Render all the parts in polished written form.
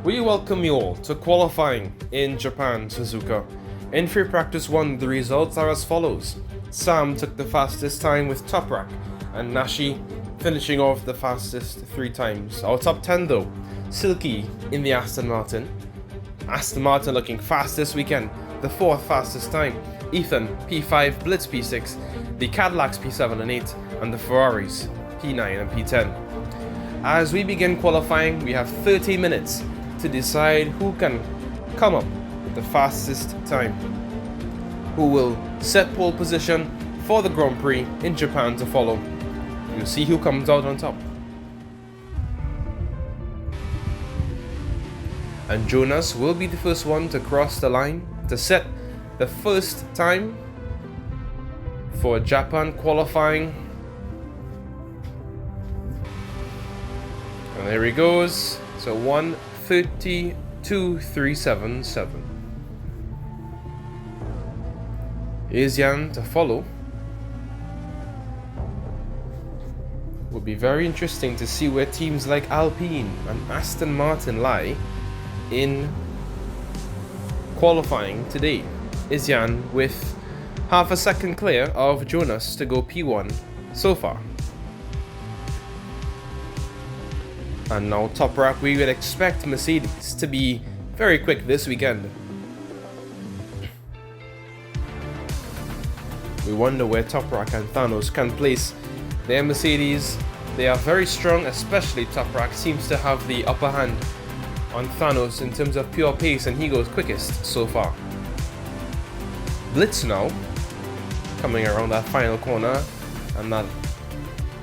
We welcome you all to qualifying in Japan, Suzuka. In free practice 1, the results are as follows. Sam took the fastest time with Toprak, and Nashi finishing off the fastest 3 times. Our top 10 though, Silky in the Aston Martin. Aston Martin looking fast this weekend, the 4th fastest time. Ethan, P5, Blitz P6, the Cadillacs P7 and 8, and the Ferraris P9 and P10. As we begin qualifying, we have 30 minutes to decide who can come up with the fastest time, who will set pole position for the Grand Prix in Japan to follow. You'll see who comes out on top. And Jonas will be the first one to cross the line to set the first time for Japan qualifying. And there he goes. So 1:32.377. Asian to follow. Would be very interesting to see where teams like Alpine and Aston Martin lie in qualifying today. Isian with half a second clear of Jonas to go P1 so far. And now Toprak, we would expect Mercedes to be very quick this weekend. We wonder where Toprak and Thanos can place their Mercedes. They are very strong, especially Toprak seems to have the upper hand on Thanos in terms of pure pace, and he goes quickest so far. Blitz now, coming around that final corner, and that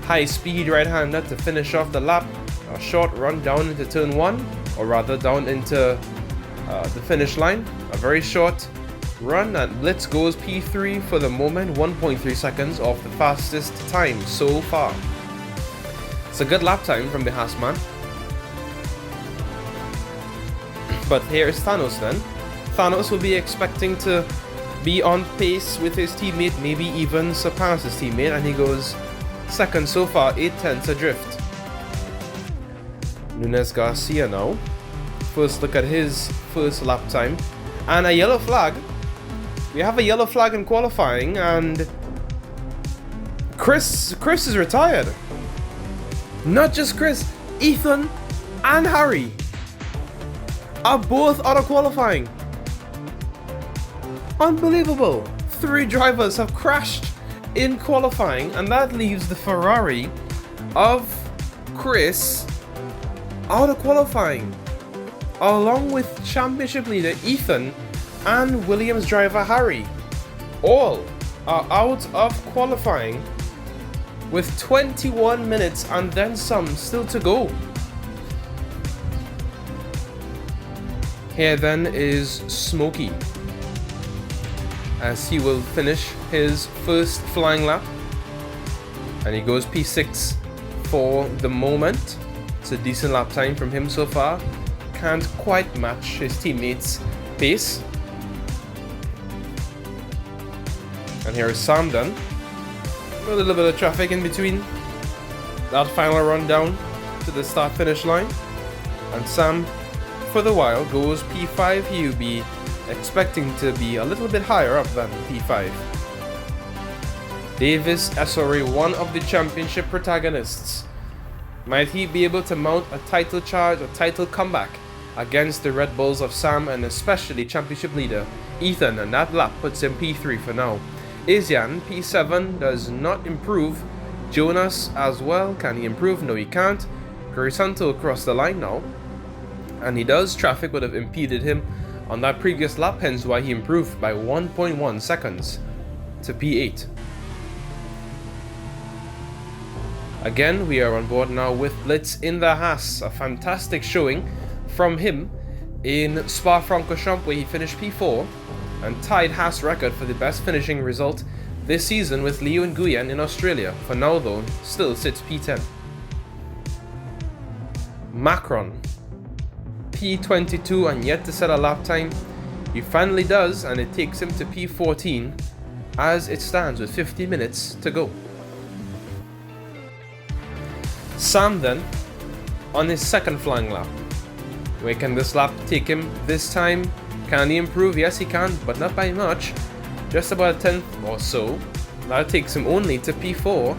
high speed right-hander to finish off the lap. A short run down into turn 1, or rather down into the finish line. A very short run, and Blitz goes P3 for the moment, 1.3 seconds off the fastest time so far. It's a good lap time from the Haasman. But here is Thanos then. Thanos will be expecting to be on pace with his teammate, maybe even surpass his teammate, and he goes second so far, 8/10 adrift. Nunes Garcia now. First look at his first lap time. And a yellow flag. We have a yellow flag in qualifying, and Chris is retired. Not just Chris, Ethan and Harry are both out of qualifying. Unbelievable. 3 drivers have crashed in qualifying, and that leaves the Ferrari of Chris out of qualifying, along with championship leader Ethan and Williams driver Harry. All are out of qualifying with 21 minutes and then some still to go. Here then is Smokey, as he will finish his first flying lap, and he goes P6 for the moment. It's a decent lap time from him so far. Can't quite match his teammates' pace. And here is Sam done. A little bit of traffic in between that final run down to the start finish line. And Sam, for the while, goes P5. He'll be expecting to be a little bit higher up than P5. Davis Esori, one of the championship protagonists. Might he be able to mount a title charge, a title comeback against the Red Bulls of Sam and especially championship leader Ethan, and that lap puts him P3 for now. Asian, P7, does not improve. Jonas as well, can he improve? No, he can't. Grisanto across the line now, and he does. Traffic would have impeded him on that previous lap, hence why he improved by 1.1 seconds to P8. Again, we are on board now with Blitz in the Haas. A fantastic showing from him in Spa-Francorchamps, where he finished P4 and tied Haas record for the best finishing result this season with Leo Nguyen in Australia. For now though, still sits P10. Macron, P22 and yet to set a lap time. He finally does, and it takes him to P14 as it stands with 50 minutes to go. Sam then, on his second flying lap, Where can this lap take him this time? Can he improve? Yes, he can, but not by much. Just about a tenth or so. That takes him only to P4.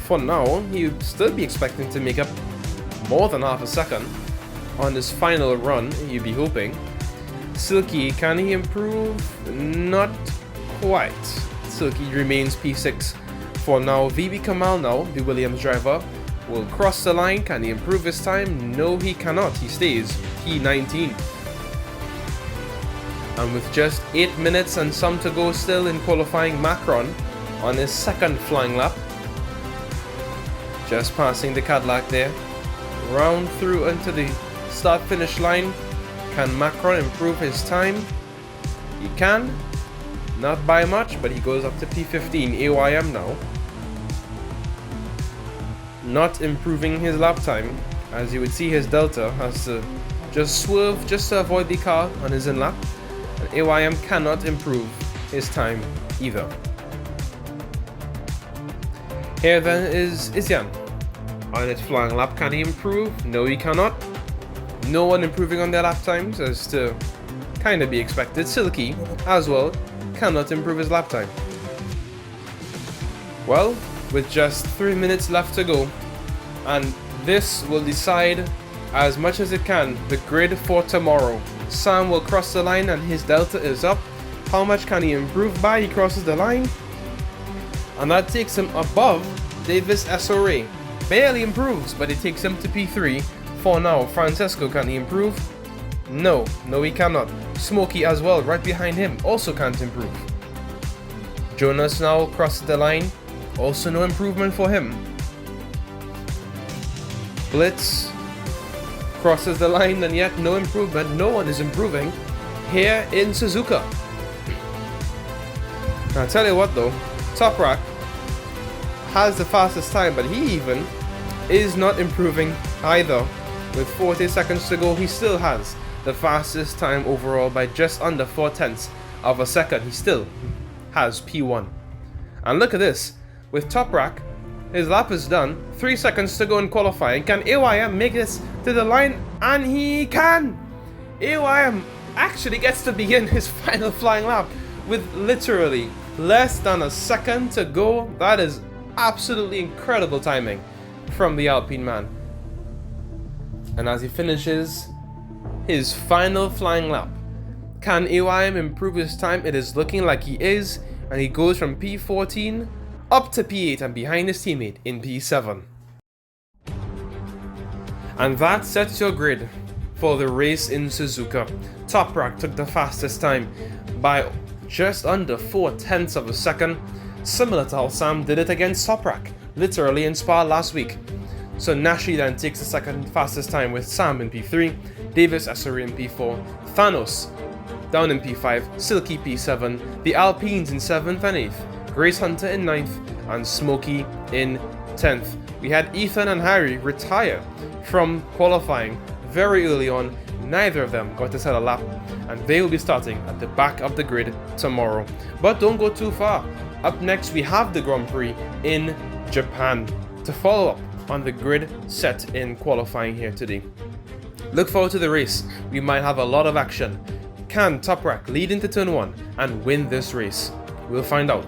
For now, he'd still be expecting to make up more than half a second on his final run, you'd be hoping. Silky, can he improve? Not quite. Silky remains P6 for now. VB Kamal now, the Williams driver, will cross the line. Can he improve his time? No, he cannot. He stays P19. And with just 8 minutes and some to go still in qualifying, Macron on his second flying lap. Just passing the Cadillac there. Round through into the start-finish line. Can Macron improve his time? He can. Not by much, but he goes up to P15. AYM now. Not improving his lap time. As you would see, his Delta has to just swerve just to avoid the car on his in lap. And AYM cannot improve his time either. Here then is Isyan. On its flying lap, can he improve? No, he cannot. No one improving on their lap times, as to kind of be expected. Silky, as well, cannot improve his lap time. Well, with just 3 minutes left to go, and this will decide as much as it can the grid for tomorrow. Sam will cross the line and his Delta is up. How much can he improve by? He crosses the line, and that takes him above Davis SRA. Barely improves, but it takes him to P3 for now. Francesco, can he improve? No, he cannot. Smokey as well, right behind him, also can't improve. Jonas now crosses the line, also no improvement for him. Blitz crosses the line, and yet no improvement. No one is improving here in Suzuka. Now, I'll tell you what though, Toprak has the fastest time, but he even is not improving either. With 40 seconds to go, he still has the fastest time overall by just under 4/10 of a second. He still has P1. And look at this, with Toprak, his lap is done, 3 seconds to go in qualifying. Can AYM make this to the line? And he can! AYM actually gets to begin his final flying lap with literally less than a second to go. That is absolutely incredible timing from the Alpine man. And as he finishes his final flying lap, can AYM improve his time? It is looking like he is, and he goes from P14 up to P8 and behind his teammate in P7. And that sets your grid for the race in Suzuka. Toprak took the fastest time by just under 4/10 of a second, similar to how Sam did it against Toprak, literally in Spa last week. So Nashi then takes the second fastest time with Sam in P3, Davis SRE in P4, Thanos down in P5, Silky P7, the Alpines in 7th and 8th, Grace Hunter in 9th, and Smokey in 10th. We had Ethan and Harry retire from qualifying very early on. Neither of them got to set a lap, and they will be starting at the back of the grid tomorrow. But don't go too far. Up next, we have the Grand Prix in Japan to follow up on the grid set in qualifying here today. Look forward to the race. We might have a lot of action. Can Toprak lead into turn 1 and win this race? We'll find out